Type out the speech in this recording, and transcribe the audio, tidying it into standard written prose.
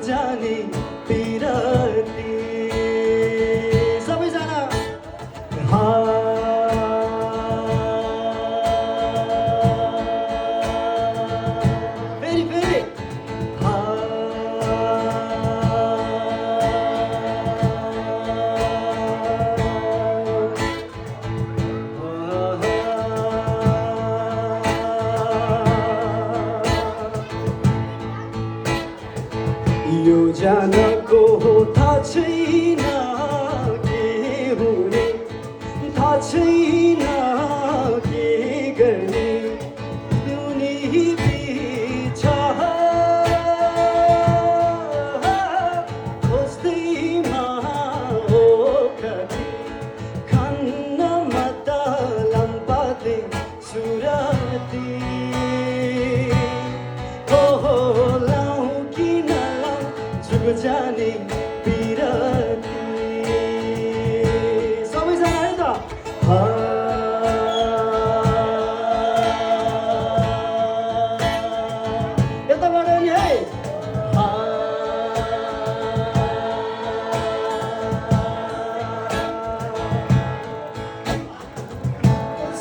जाने पिराती सबैजना फेरि फेरि यो जानको थाहा छैन के हुने थाहा छैन के गर्ने उनी बिच खोज्दैमा हो कति खान्नमा त लम्पाते सुराती हो लाउँ कि नलाउँ जुग जाने